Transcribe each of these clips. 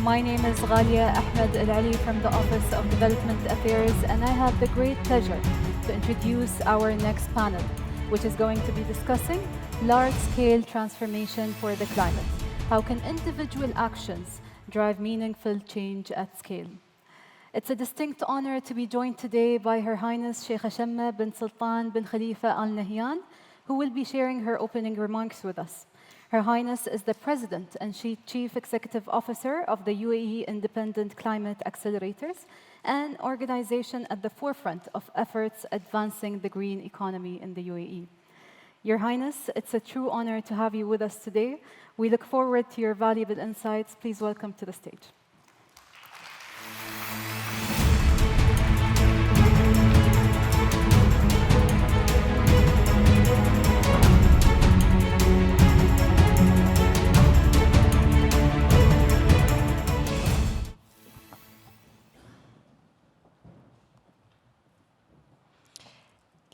My name is Ghalia Ahmed El-Ali from the Office of Development Affairs, and I have the great pleasure to introduce our next panel, which is going to be discussing large-scale transformation for the climate. How can individual actions drive meaningful change at scale? It's a distinct honor to be joined today by Her Highness Sheikha Shamma bint Sultan bin Khalifa Al-Nahyan, who will be sharing her opening remarks with us. Her Highness is the President and Chief Executive Officer of the UAE Independent Climate Accelerators, an organization at the forefront of efforts advancing the green economy in the UAE. Your Highness, it's a true honor to have you with us today. We look forward to your valuable insights. Please welcome to the stage.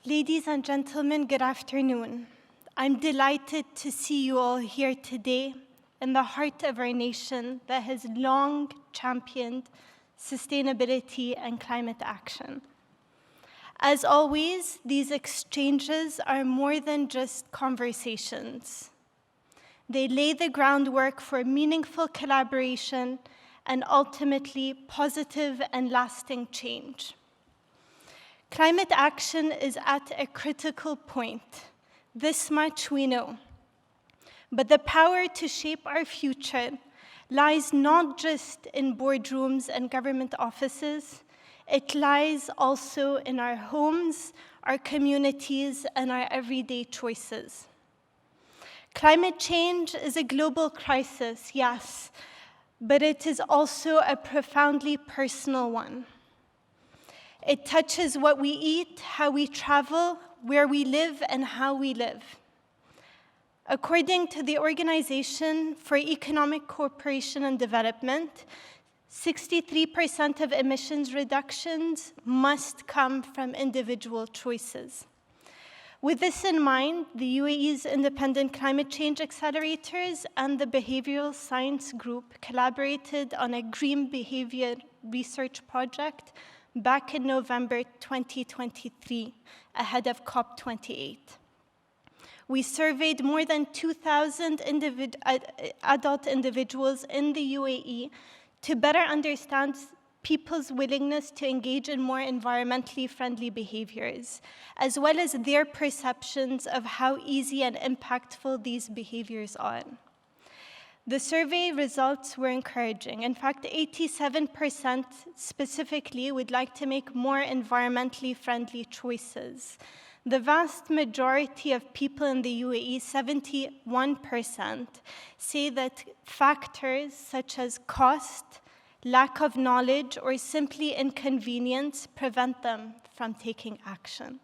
Ladies and gentlemen, good afternoon. I'm delighted to see you all here today in the heart of our nation that has long championed sustainability and climate action. As always, these exchanges are more than just conversations. They lay the groundwork for meaningful collaboration and ultimately positive and lasting change. Climate action is at a critical point. This much we know. But the power to shape our future lies not just in boardrooms and government offices, it lies also in our homes, our communities, and our everyday choices. Climate change is a global crisis, yes, but it is also a profoundly personal one. It touches what we eat, how we travel, where we live, and how we live. According to the Organization for Economic Cooperation and Development, 63% of emissions reductions must come from individual choices. With this in mind, the UAE's Independent Climate Change Accelerators and the Behavioral Science Group collaborated on a green behavior research project back in November 2023, ahead of COP28. We surveyed more than 2,000 adult individuals in the UAE to better understand people's willingness to engage in more environmentally friendly behaviors, as well as their perceptions of how easy and impactful these behaviors are. The survey results were encouraging. In fact, 87% specifically would like to make more environmentally friendly choices. The vast majority of people in the UAE, 71%, say that factors such as cost, lack of knowledge, or simply inconvenience prevent them from taking action.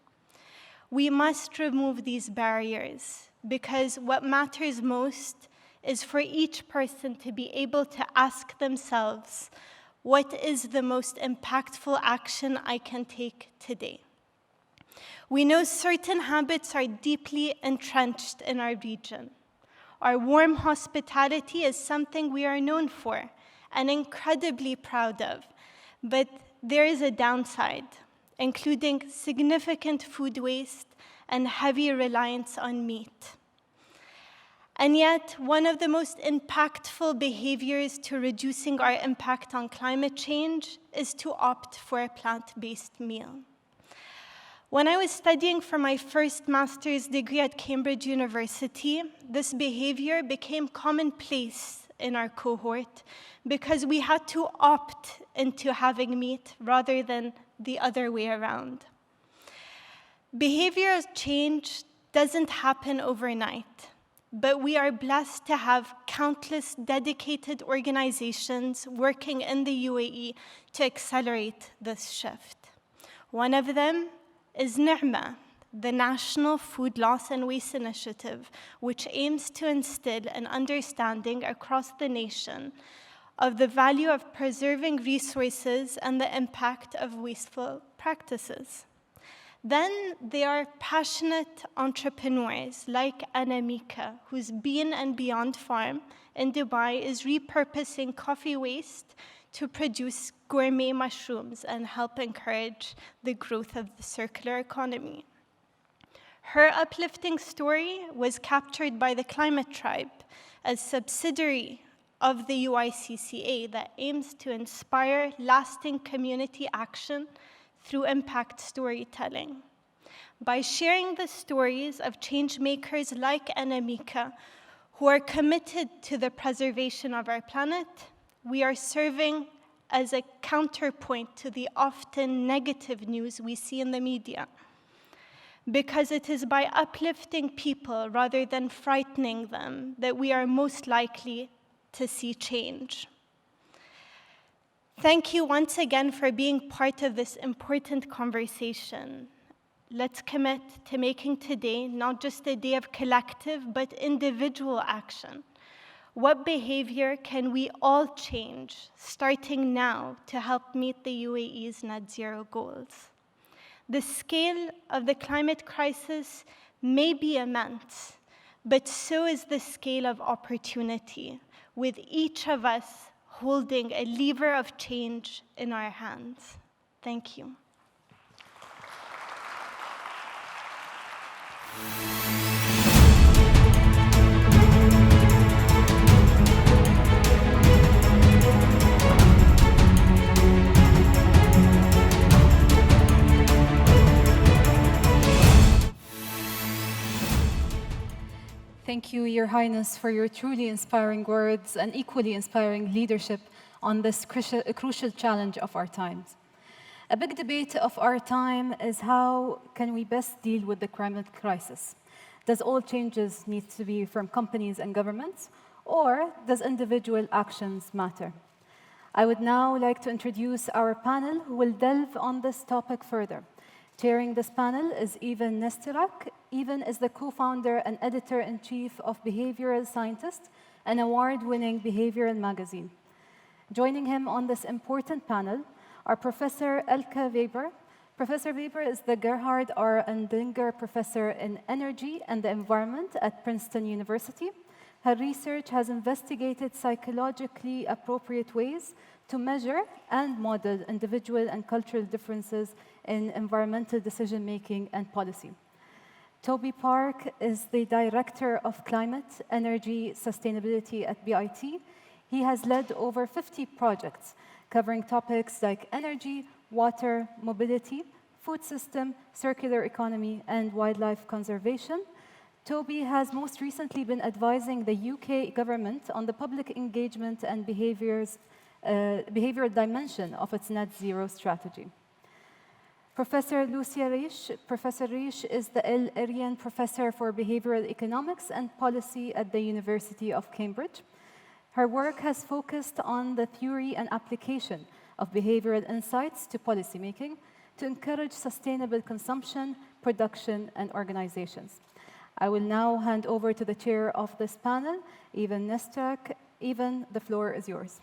We must remove these barriers because what matters most is for each person to be able to ask themselves, what is the most impactful action I can take today? We know certain habits are deeply entrenched in our region. Our warm hospitality is something we are known for and incredibly proud of, but there is a downside, including significant food waste and heavy reliance on meat. And yet, one of the most impactful behaviors to reducing our impact on climate change is to opt for a plant-based meal. When I was studying for my first master's degree at Cambridge University, this behavior became commonplace in our cohort because we had to opt into having meat rather than the other way around. Behavioral change doesn't happen overnight. But we are blessed to have countless dedicated organizations working in the UAE to accelerate this shift. One of them is Ni'ma, the National Food Loss and Waste Initiative, which aims to instill an understanding across the nation of the value of preserving resources and the impact of wasteful practices. Then there are passionate entrepreneurs like Anamika, whose Bean and Beyond farm in Dubai is repurposing coffee waste to produce gourmet mushrooms and help encourage the growth of the circular economy. Her uplifting story was captured by the Climate Tribe, a subsidiary of the UICCA that aims to inspire lasting community action through impact storytelling. By sharing the stories of change makers like Anamika, who are committed to the preservation of our planet, we are serving as a counterpoint to the often negative news we see in the media. Because it is by uplifting people rather than frightening them that we are most likely to see change. Thank you once again for being part of this important conversation. Let's commit to making today not just a day of collective, but individual action. What behavior can we all change, starting now, to help meet the UAE's net zero goals? The scale of the climate crisis may be immense, but so is the scale of opportunity, with each of us holding a lever of change in our hands. Thank you. Thank you, Your Highness, for your truly inspiring words and equally inspiring leadership on this crucial challenge of our times. A big debate of our time is how can we best deal with the climate crisis? Does all changes need to be from companies and governments, or does individual actions matter? I would now like to introduce our panel who will delve on this topic further. Chairing this panel is Nesterak. Is the co-founder and editor-in-chief of Behavioral Scientist, an award-winning behavioral magazine. Joining him on this important panel are Professor Elke Weber. Professor Weber is the Gerhard R. Andlinger Professor in Energy and the Environment at Princeton University. Her research has investigated psychologically appropriate ways to measure and model individual and cultural differences in environmental decision-making and policy. Toby Park is the Director of Climate, Energy, Sustainability at BIT. He has led over 50 projects covering topics like energy, water, mobility, food system, circular economy, and wildlife conservation. Toby has most recently been advising the UK government on the public engagement and behavioral dimension of its net zero strategy. Professor Lucia Reisch. Professor Reisch is the El-Erian Professor for Behavioral Economics and Policy at the University of Cambridge. Her work has focused on the theory and application of behavioral insights to policymaking to encourage sustainable consumption, production, and organizations. I will now hand over to the chair of this panel, Nesterak. The floor is yours.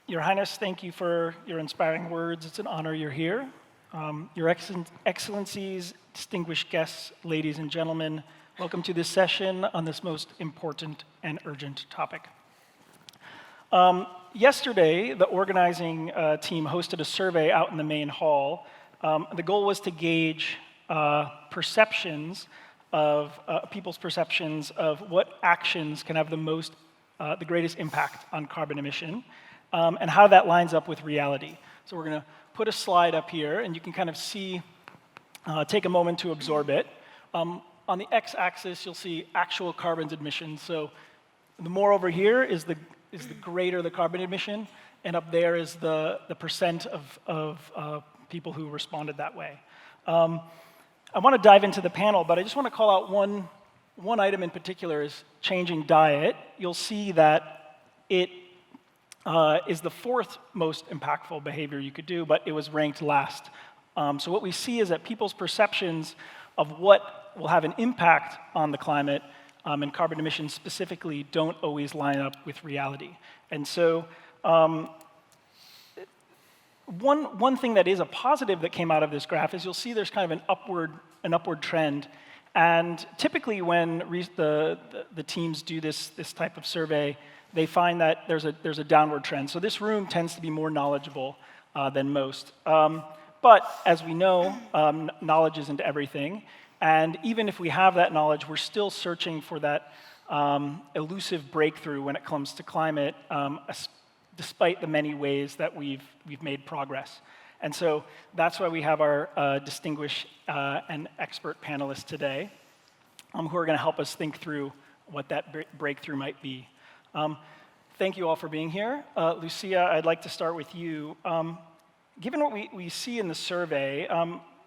Your Highness, thank you for your inspiring words. It's an honor you're here. Your Excellencies, distinguished guests, ladies and gentlemen, welcome to this session on this most important and urgent topic. Yesterday, the organizing team hosted a survey out in the main hall. The goal was to gauge perceptions of people's perceptions of what actions can have the greatest impact on carbon emission. And how that lines up with reality. So we're going to put a slide up here, and you can kind of see, take a moment to absorb it. On the x-axis, you'll see actual carbon emissions. So the more over here is the greater the carbon emission, and up there is the percent of people who responded that way. I want to dive into the panel, but I just want to call out one item in particular is changing diet. You'll see that it is the fourth most impactful behavior you could do, but it was ranked last. So what we see is that people's perceptions of what will have an impact on the climate and carbon emissions specifically don't always line up with reality. And so one thing that is a positive that came out of this graph is you'll see there's kind of an upward trend. And typically when the teams do this type of survey, they find that there's a downward trend. So this room tends to be more knowledgeable than most. But as we know, knowledge isn't everything. And even if we have that knowledge, we're still searching for that elusive breakthrough when it comes to climate, despite the many ways that we've made progress. And so that's why we have our distinguished and expert panelists today, who are going to help us think through what that breakthrough might be. Thank you all for being here. Lucia, I'd like to start with you. Given what we see in the survey,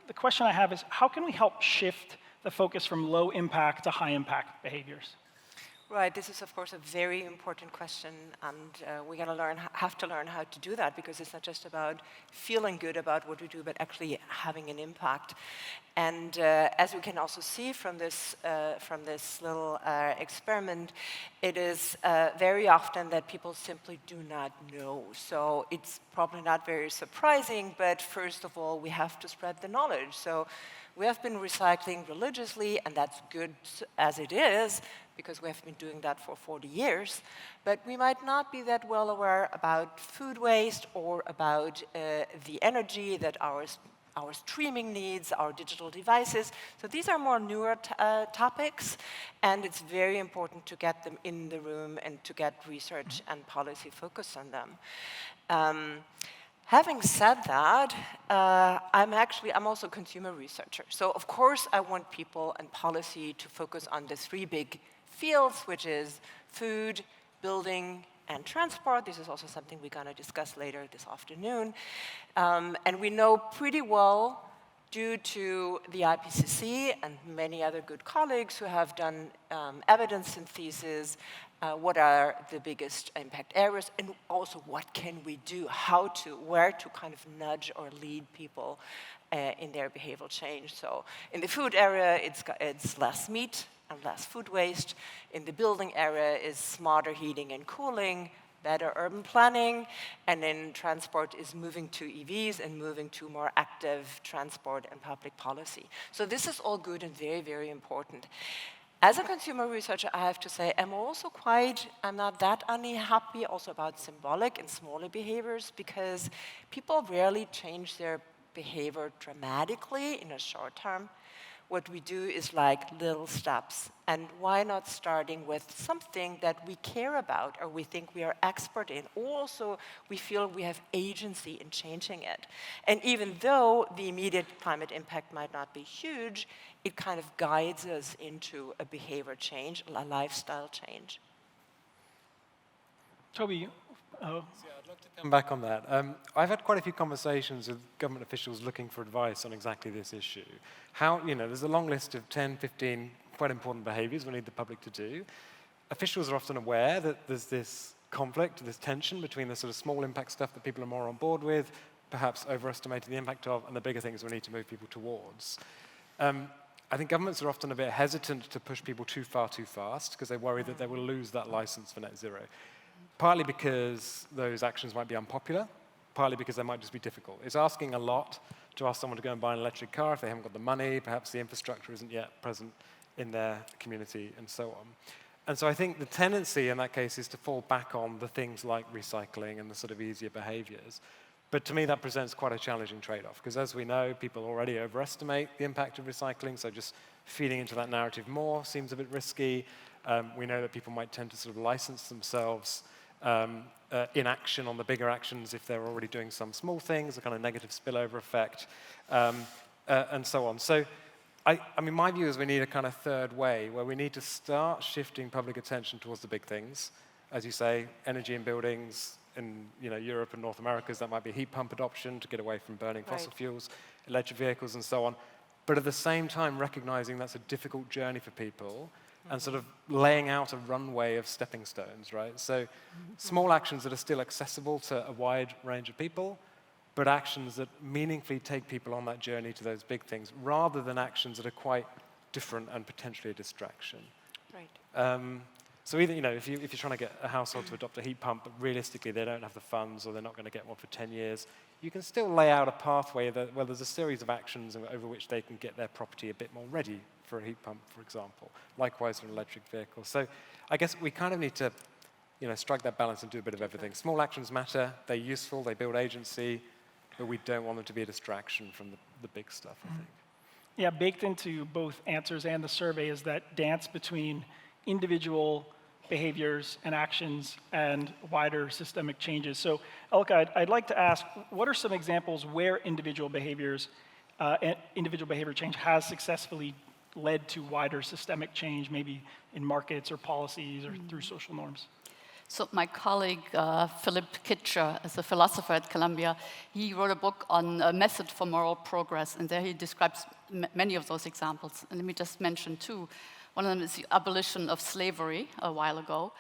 the question I have is, how can we help shift the focus from low impact to high impact behaviors? Right, this is of course a very important question, and we have to learn how to do that, because it's not just about feeling good about what we do, but actually having an impact. And as we can also see from this little experiment, it is very often that people simply do not know. So it's probably not very surprising, but first of all, we have to spread the knowledge. So we have been recycling religiously, and that's good as it is, because we have been doing that for 40 years. But we might not be that well aware about food waste or about the energy that our streaming needs, our digital devices. So these are more newer topics, and it's very important to get them in the room and to get research and policy focus on them. Having said that, I'm also a consumer researcher. So of course I want people and policy to focus on the three big fields, which is food, building, and transport. This is also something we're going to discuss later this afternoon. And we know pretty well, due to the IPCC and many other good colleagues who have done evidence synthesis, what are the biggest impact areas, and also what can we do, where to kind of nudge or lead people in their behavioral change. So in the food area, it's less meat and less food waste. In the building area is smarter heating and cooling, better urban planning, and in transport is moving to EVs and moving to more active transport and public policy. So this is all good and very, very important. As a consumer researcher, I have to say, I'm not that unhappy also about symbolic and smaller behaviors, because people rarely change their behavior dramatically in a short term. What we do is like little steps. And why not starting with something that we care about or we think we are expert in? Also, we feel we have agency in changing it. And even though the immediate climate impact might not be huge, it kind of guides us into a behavior change, a lifestyle change. Toby, I'd love to come back on that. I've had quite a few conversations with government officials looking for advice on exactly this issue. There's a long list of 10, 15 quite important behaviors we need the public to do. Officials are often aware that there's this conflict, this tension between the sort of small impact stuff that people are more on board with, perhaps overestimating the impact of, and the bigger things we need to move people towards. I think governments are often a bit hesitant to push people too far too fast, because they worry that they will lose that license for net zero. Partly because those actions might be unpopular, partly because they might just be difficult. It's asking a lot to ask someone to go and buy an electric car if they haven't got the money, perhaps the infrastructure isn't yet present in their community, and so on. And so I think the tendency in that case is to fall back on the things like recycling and the sort of easier behaviors. But to me, that presents quite a challenging trade-off, because as we know, people already overestimate the impact of recycling, so just feeding into that narrative more seems a bit risky. We know that people might tend to sort of license themselves inaction on the bigger actions if they're already doing some small things, a kind of negative spillover effect, and so on. So, I mean, my view is we need a kind of third way where we need to start shifting public attention towards the big things. As you say, energy in buildings in Europe and North America, that might be heat pump adoption to get away from burning fossil fuels, electric vehicles, and so on. But at the same time, recognizing that's a difficult journey for people, and sort of laying out a runway of stepping stones, right? So small actions that are still accessible to a wide range of people, but actions that meaningfully take people on that journey to those big things, rather than actions that are quite different and potentially a distraction. Right. So either, if you're trying to get a household to adopt a heat pump, but realistically they don't have the funds or they're not going to get one for 10 years, you can still lay out a pathway where there's a series of actions over which they can get their property a bit more ready for a heat pump, for example. Likewise for an electric vehicle. So I guess we kind of need to strike that balance and do a bit of everything. Small actions matter, they're useful, they build agency, but we don't want them to be a distraction from the big stuff, I think. Yeah, baked into both answers and the survey is that dance between individual behaviors and actions and wider systemic changes. So, Elke, I'd like to ask, what are some examples where individual behavior change has successfully led to wider systemic change, maybe in markets or policies or through social norms? So my colleague, Philip Kitcher, is a philosopher at Columbia. He wrote a book on a method for moral progress, and there he describes many of those examples. And let me just mention two. One of them is the abolition of slavery a while ago.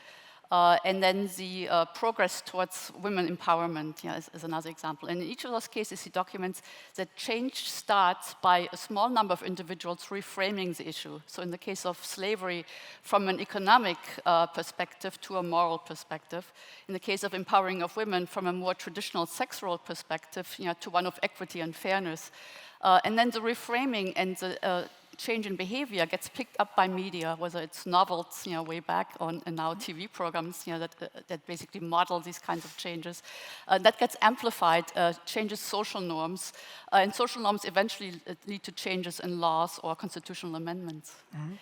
And then the progress towards women empowerment is another example. And in each of those cases, he documents that change starts by a small number of individuals reframing the issue. So in the case of slavery, from an economic perspective to a moral perspective. In the case of empowering of women, from a more traditional sex role perspective to one of equity and fairness. And then the reframing and the change in behavior gets picked up by media, whether it's novels, way back on, and now TV programs, that basically model these kinds of changes. That gets amplified, changes social norms, and social norms eventually lead to changes in laws or constitutional amendments. Mm-hmm.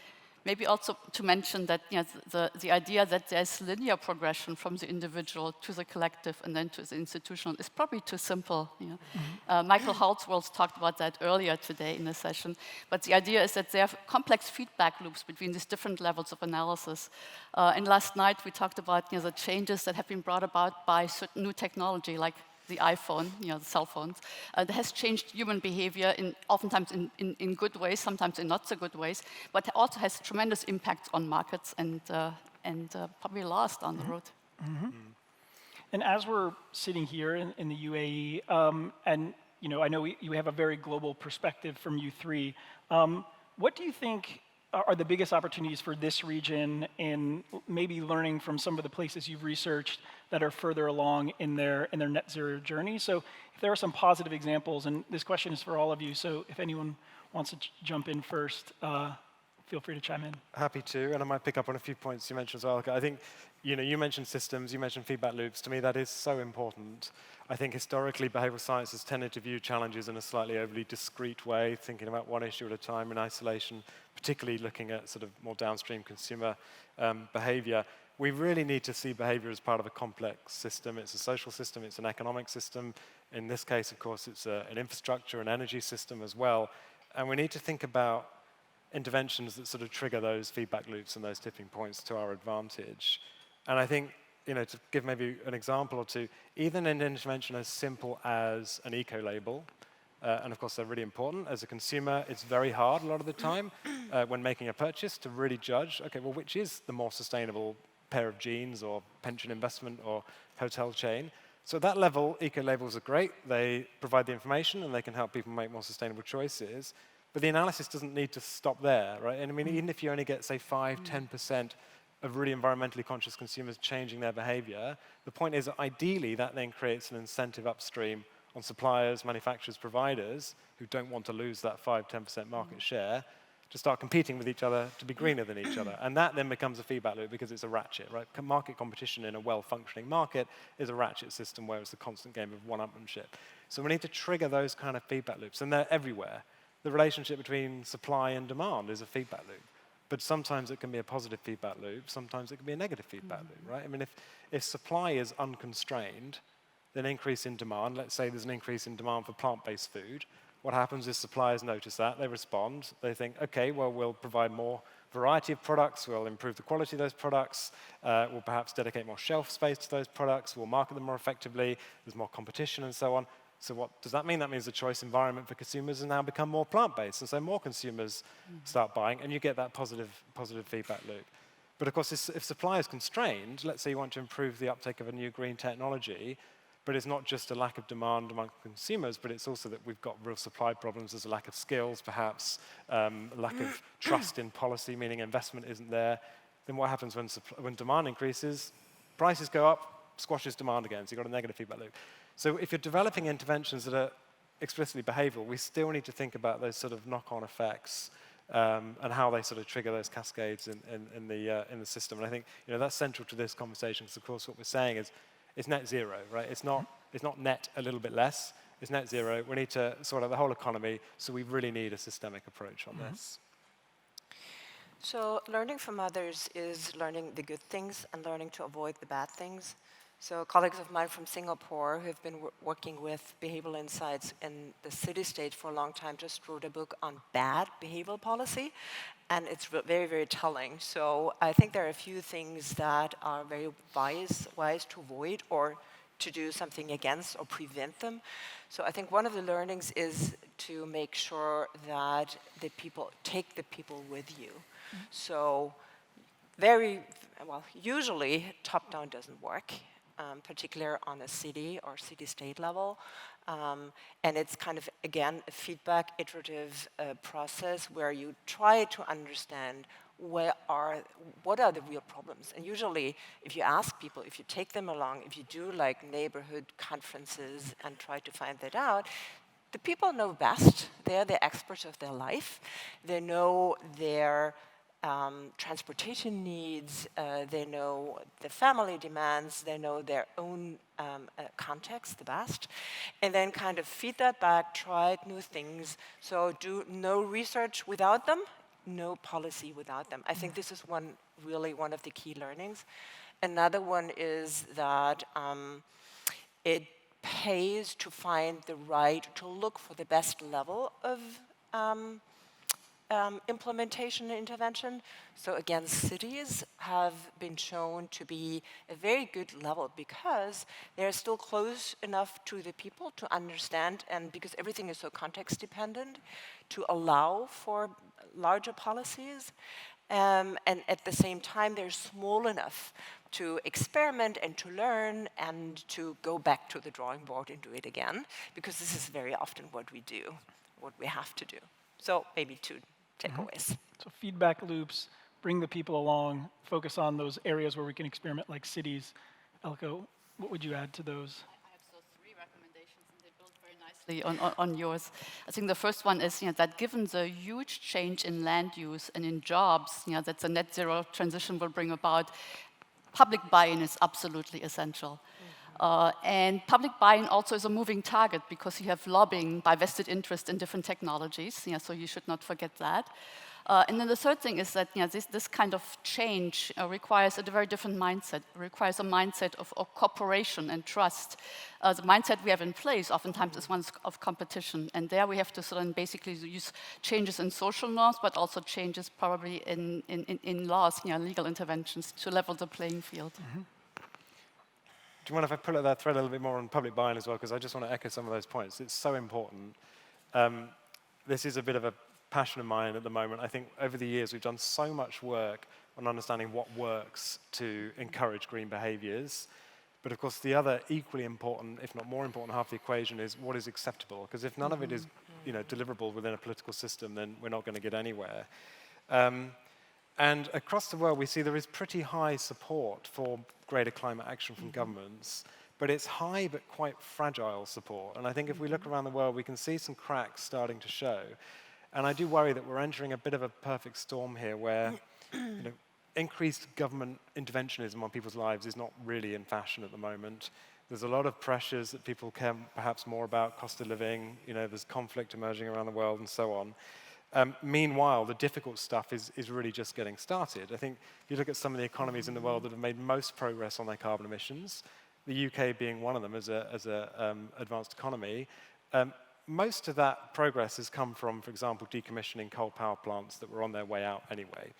Maybe also to mention that the idea that there's linear progression from the individual to the collective and then to the institutional is probably too simple. Mm-hmm. Michael Holtzworth talked about that earlier today in the session. But the idea is that there are complex feedback loops between these different levels of analysis. And last night we talked about the changes that have been brought about by certain new technology, like the iPhone, the cell phones, that has changed human behavior oftentimes in good ways, sometimes in not so good ways, but also has tremendous impact on markets and probably laws down the road. Mm-hmm. And as we're sitting here in the UAE, and I know you have a very global perspective from you three, what do you think are the biggest opportunities for this region in maybe learning from some of the places you've researched that are further along in their net zero journey? So if there are some positive examples, and this question is for all of you, so if anyone wants to jump in first, feel free to chime in. Happy to, and I might pick up on a few points you mentioned as well. I think you mentioned systems, you mentioned feedback loops. To me, that is so important. I think historically, behavioral science has tended to view challenges in a slightly overly discrete way, thinking about one issue at a time in isolation, particularly looking at sort of more downstream consumer behavior. We really need to see behavior as part of a complex system. It's a social system, it's an economic system. In this case, of course, it's an infrastructure, an energy system as well. And we need to think about interventions that sort of trigger those feedback loops and those tipping points to our advantage. And I think, to give maybe an example or two, even an intervention as simple as an eco-label, and of course they're really important. As a consumer, it's very hard a lot of the time when making a purchase to really judge, okay, well, which is the more sustainable pair of jeans or pension investment or hotel chain? So at that level, eco-labels are great. They provide the information and they can help people make more sustainable choices. But the analysis doesn't need to stop there, right? And I mean, even if you only get, say, 5–10% of really environmentally conscious consumers changing their behavior, the point is that ideally that then creates an incentive upstream on suppliers, manufacturers, providers who don't want to lose that 5–10% market share to start competing with each other to be greener than each other. And that then becomes a feedback loop because it's a ratchet, right? Market competition in a well-functioning market is a ratchet system where it's a constant game of one-upmanship. So we need to trigger those kind of feedback loops, and they're everywhere. The relationship between supply and demand is a feedback loop. But sometimes it can be a positive feedback loop, sometimes it can be a negative feedback loop, right? I mean, if supply is unconstrained, then increase in demand, let's say there's an increase in demand for plant-based food, what happens is suppliers notice that, they respond, they think, okay, well, we'll provide more variety of products, we'll improve the quality of those products, we'll perhaps dedicate more shelf space to those products, we'll market them more effectively, there's more competition and so on. So what does that mean? That means the choice environment for consumers has now become more plant-based, and so more consumers start buying, and you get that positive feedback loop. But of course, if supply is constrained, let's say you want to improve the uptake of a new green technology, but it's not just a lack of demand among consumers, but it's also that we've got real supply problems. There's a lack of skills, perhaps, a lack of trust in policy, meaning investment isn't there. Then what happens when demand increases? Prices go up, squashes demand again, so you've got a negative feedback loop. So if you're developing interventions that are explicitly behavioral, we still need to think about those sort of knock-on effects and how they sort of trigger those cascades in the system. And I think that's central to this conversation, because of course what we're saying is it's net zero, right? It's not net a little bit less. It's net zero. We need to sort out the whole economy, so we really need a systemic approach on this. So learning from others is learning the good things and learning to avoid the bad things. So colleagues of mine from Singapore who have been working with behavioral insights in the city-state for a long time just wrote a book on bad behavioral policy, and it's very, very telling. So I think there are a few things that are very wise to avoid or to do something against or prevent them. So I think one of the learnings is to make sure that take the people with you. So usually top-down doesn't work. Particularly on a city or city-state level. And it's kind of, again, a feedback, iterative process where you try to understand what are the real problems. And usually, if you ask people, if you take them along, if you do like neighborhood conferences and try to find that out, the people know best. They're the experts of their life. They know their transportation needs, they know the family demands, they know their own context the best, and then kind of feed that back, try new things. So do no research without them, no policy without them. I think this is really one of the key learnings. Another one is that it pays to look for the best level of implementation and intervention. So again, cities have been shown to be a very good level because they're still close enough to the people to understand, and because everything is so context dependent, to allow for larger policies. And at the same time, they're small enough to experiment and to learn and to go back to the drawing board and do it again, because this is very often what we do, what we have to do. So maybe two takeaways. So feedback loops, bring the people along, focus on those areas where we can experiment like cities. Elke, what would you add to those? I have those 3 recommendations, and they build very nicely on yours. I think the first one is that given the huge change in land use and in jobs that the net zero transition will bring about, public buy-in is absolutely essential. And public buy-in also is a moving target because you have lobbying by vested interest in different technologies, so you should not forget that. And then the third thing is that this kind of change requires a very different mindset. It requires a mindset of cooperation and trust. The mindset we have in place oftentimes is one of competition, and there we have to sort of basically use changes in social norms, but also changes probably in laws, legal interventions to level the playing field. Do you mind if I pull at that thread a little bit more on public buy-in as well? Because I just want to echo some of those points. It's so important. This is a bit of a passion of mine at the moment. I think over the years we've done so much work on understanding what works to encourage green behaviors. But of course, the other equally important, if not more important, half the equation is what is acceptable. Because if none of it is deliverable within a political system, then we're not going to get anywhere. And across the world, we see there is pretty high support for greater climate action from governments, but it's high but quite fragile support. And I think if we look around the world, we can see some cracks starting to show. And I do worry that we're entering a bit of a perfect storm here where increased government interventionism on people's lives is not really in fashion at the moment. There's a lot of pressures that people care perhaps more about, cost of living, there's conflict emerging around the world and so on. Meanwhile, the difficult stuff is really just getting started. I think if you look at some of the economies in the world that have made most progress on their carbon emissions, the UK being one of them as an advanced economy, most of that progress has come from, for example, decommissioning coal power plants that were on their way out anyway.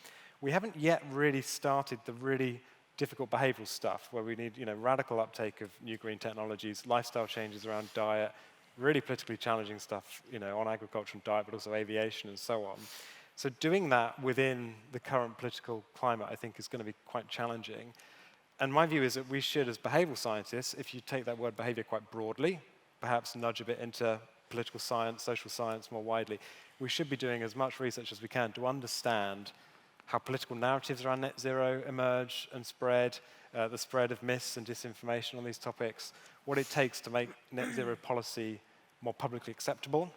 We haven't yet really started the really difficult behavioral stuff where we need radical uptake of new green technologies, lifestyle changes around diet, really politically challenging stuff, on agriculture and diet, but also aviation and so on. So doing that within the current political climate, I think, is going to be quite challenging. And my view is that we should, as behavioral scientists, if you take that word behavior quite broadly, perhaps nudge a bit into political science, social science more widely, we should be doing as much research as we can to understand how political narratives around net zero emerge and spread, the spread of myths and disinformation on these topics, what it takes to make net zero policy more publicly acceptable.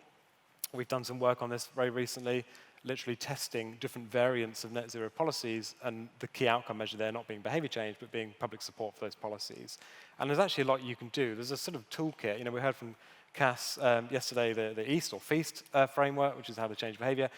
We've done some work on this very recently, literally testing different variants of net zero policies, and the key outcome measure there not being behavior change, but being public support for those policies. And there's actually a lot you can do. There's a sort of toolkit. We heard from Cass yesterday the EAST or FEAST framework, which is how to change behavior.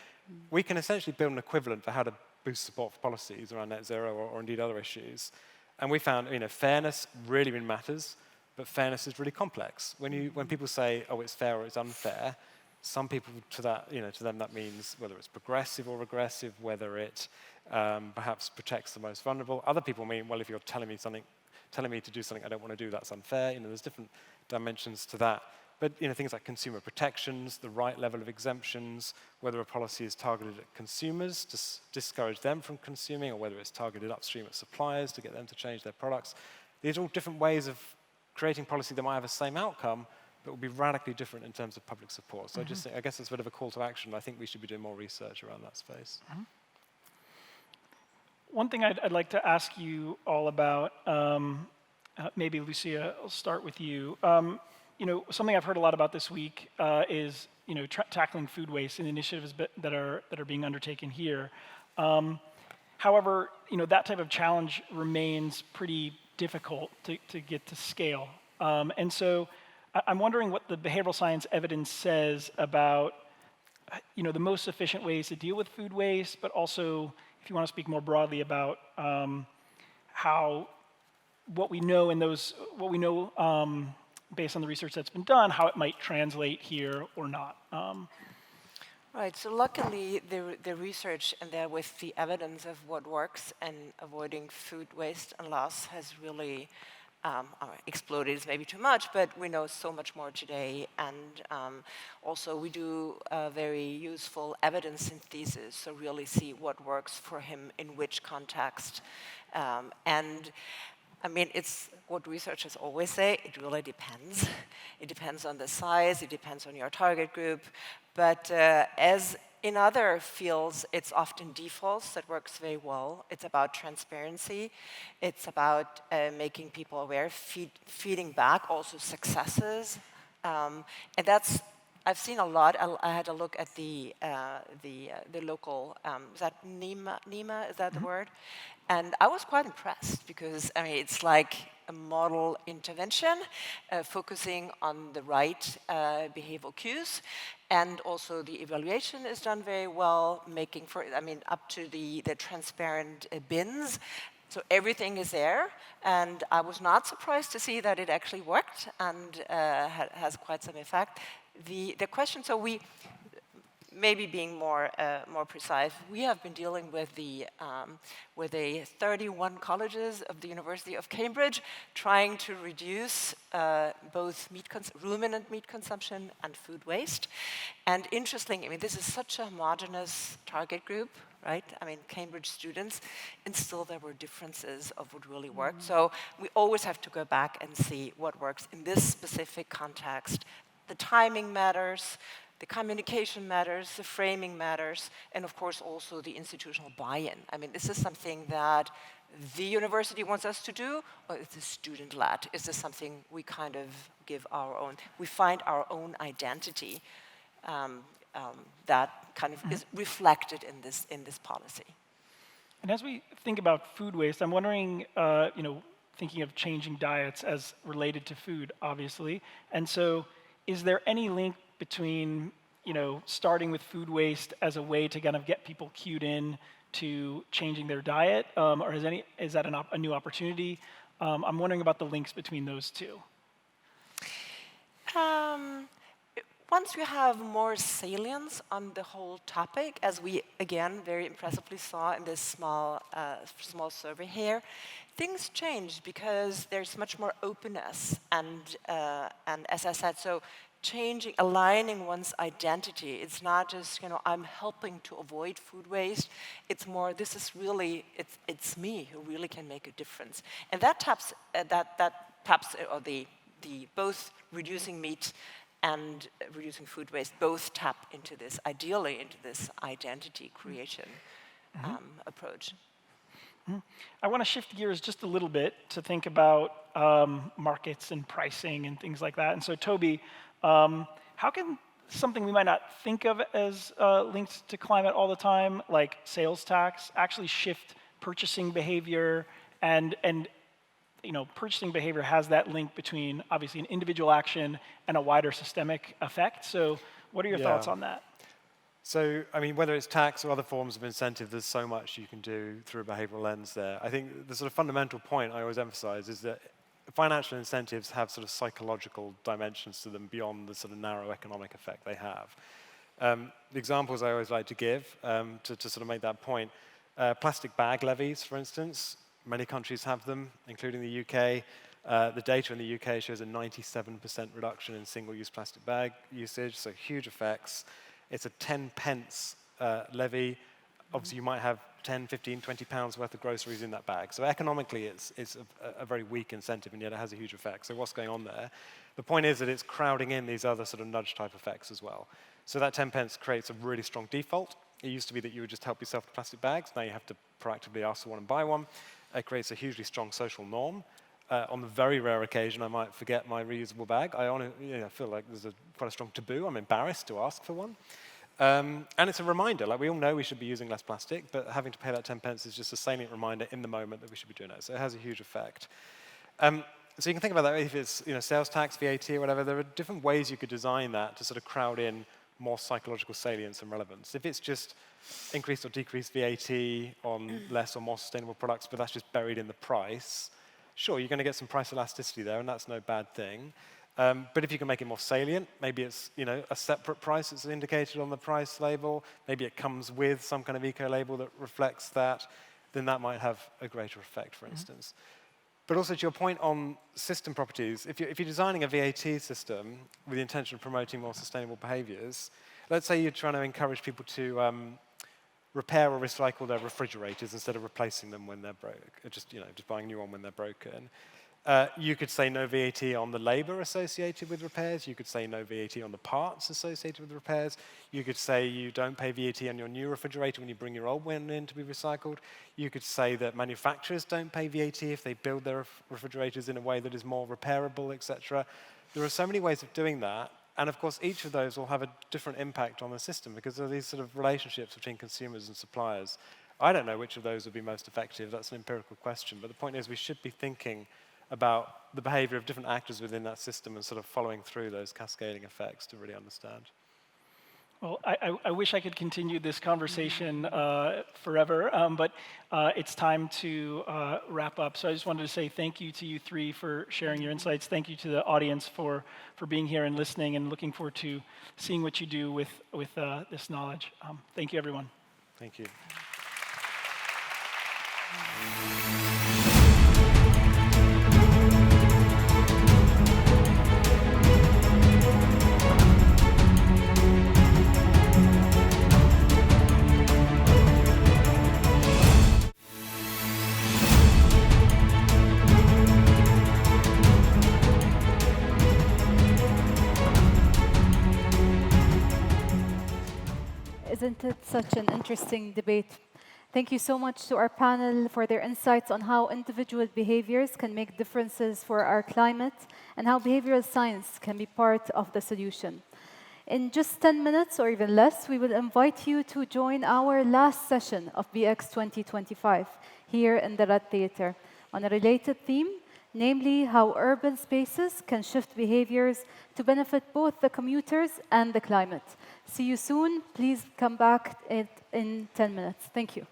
We can essentially build an equivalent for how to boost support for policies around net zero or indeed other issues. And we found, fairness really matters, but fairness is really complex. When people say, oh, it's fair or it's unfair, some people to them that means whether it's progressive or regressive, whether it perhaps protects the most vulnerable. Other people mean, well, if you're telling me to do something I don't want to do, that's unfair. There's different dimensions to that. But things like consumer protections, the right level of exemptions, whether a policy is targeted at consumers to discourage them from consuming, or whether it's targeted upstream at suppliers to get them to change their products. These are all different ways of creating policy that might have the same outcome, but will be radically different in terms of public support. So I guess it's a bit of a call to action. I think we should be doing more research around that space. One thing I'd like to ask you all about, maybe Lucia, I'll start with you. Something I've heard a lot about this week is tackling food waste and initiatives that are being undertaken here. However, that type of challenge remains pretty difficult to get to scale. And so I'm wondering what the behavioral science evidence says about the most efficient ways to deal with food waste, but also if you want to speak more broadly about how what we know based on the research that's been done, how it might translate here or not. Right, so luckily the research and there with the evidence of what works and avoiding food waste and loss has really exploded is maybe too much, but we know so much more today. And also we do very useful evidence synthesis, so really see what works for him in which context. And I mean, it's what researchers always say, it really depends. It depends on the size, it depends on your target group. But as in other fields, it's often defaults that works very well. It's about transparency. It's about making people aware, feeding back also successes. And that's, I've seen a lot. I had a look at the local, is that NEMA, is that the word? And I was quite impressed because, I mean, it's like a model intervention focusing on the right behavioral cues. And also the evaluation is done very well, making for, I mean, up to the transparent bins. So everything is there. And I was not surprised to see that it actually worked and has quite some effect. The question, so we, maybe being more precise, we have been dealing with the 31 colleges of the University of Cambridge, trying to reduce both ruminant meat consumption and food waste. And interesting, I mean, this is such a homogeneous target group, right? I mean, Cambridge students, and still there were differences of what really worked. So we always have to go back and see what works in this specific context. The timing matters. The communication matters, the framing matters, and of course also the institutional buy-in. I mean, is this something that the university wants us to do, or is this student-led? Is this something we kind of give our own, we find our own identity that kind of is reflected in this policy? And as we think about food waste, I'm wondering, thinking of changing diets as related to food, obviously, and so is there any link between, starting with food waste as a way to kind of get people cued in to changing their diet, or is that a new opportunity? I'm wondering about the links between those two. Once we have more salience on the whole topic, as we, again, very impressively saw in this small survey here, things change because there's much more openness. And as I said, so aligning one's identity. It's not just, I'm helping to avoid food waste. It's more, this is really, it's me who really can make a difference. And that taps, both reducing meat and reducing food waste, both tap into this, ideally into this identity creation approach. I want to shift gears just a little bit to think about markets and pricing and things like that. And so, Toby, how can something we might not think of as linked to climate all the time, like sales tax, actually shift purchasing behavior? And purchasing behavior has that link between, obviously, an individual action and a wider systemic effect. So what are your thoughts on that? So, I mean, whether it's tax or other forms of incentive, there's so much you can do through a behavioral lens there. I think the sort of fundamental point I always emphasize is that financial incentives have sort of psychological dimensions to them beyond the sort of narrow economic effect they have. The examples I always like to give to sort of make that point, plastic bag levies, for instance, many countries have them, including the UK. The data in the UK shows a 97% reduction in single-use plastic bag usage, so huge effects. It's a 10 pence levy. Obviously, you might have 10, 15, 20 pounds worth of groceries in that bag. So economically, it's a very weak incentive, and yet it has a huge effect. So what's going on there? The point is that it's crowding in these other sort of nudge-type effects as well. So that 10 pence creates a really strong default. It used to be that you would just help yourself with plastic bags. Now you have to proactively ask for one and buy one. It creates a hugely strong social norm. On the very rare occasion I might forget my reusable bag, I feel like there's quite a strong taboo. I'm embarrassed to ask for one. And it's a reminder, like we all know we should be using less plastic, but having to pay that 10 pence is just a salient reminder in the moment that we should be doing it. So it has a huge effect. So you can think about that if it's sales tax, VAT, or whatever. There are different ways you could design that to sort of crowd in more psychological salience and relevance. If it's just increased or decreased VAT on less or more sustainable products, but that's just buried in the price, sure, you're going to get some price elasticity there, and that's no bad thing. But if you can make it more salient, maybe it's a separate price that's indicated on the price label, maybe it comes with some kind of eco-label that reflects that, then that might have a greater effect, for instance. But also to your point on system properties, if you're designing a VAT system with the intention of promoting more sustainable behaviors, let's say you're trying to encourage people to repair or recycle their refrigerators instead of replacing them when they're broke, just buying a new one when they're broken. You could say no VAT on the labor associated with repairs. You could say no VAT on the parts associated with repairs. You could say you don't pay VAT on your new refrigerator when you bring your old one in to be recycled. You could say that manufacturers don't pay VAT if they build their refrigerators in a way that is more repairable, etc. There are so many ways of doing that. And of course, each of those will have a different impact on the system because there are these sort of relationships between consumers and suppliers. I don't know which of those would be most effective. That's an empirical question. But the point is we should be thinking about the behavior of different actors within that system and sort of following through those cascading effects to really understand. Well, I wish I could continue this conversation forever, but it's time to wrap up. So I just wanted to say thank you to you three for sharing your insights. Thank you to the audience for being here and listening, and looking forward to seeing what you do with this knowledge. Thank you, everyone. Thank you. Isn't it such an interesting debate? Thank you so much to our panel for their insights on how individual behaviors can make differences for our climate and how behavioral science can be part of the solution. In just 10 minutes or even less, we will invite you to join our last session of BX 2025 here in the Red Theatre on a related theme, namely how urban spaces can shift behaviors to benefit both the commuters and the climate. See you soon. Please come back in 10 minutes. Thank you.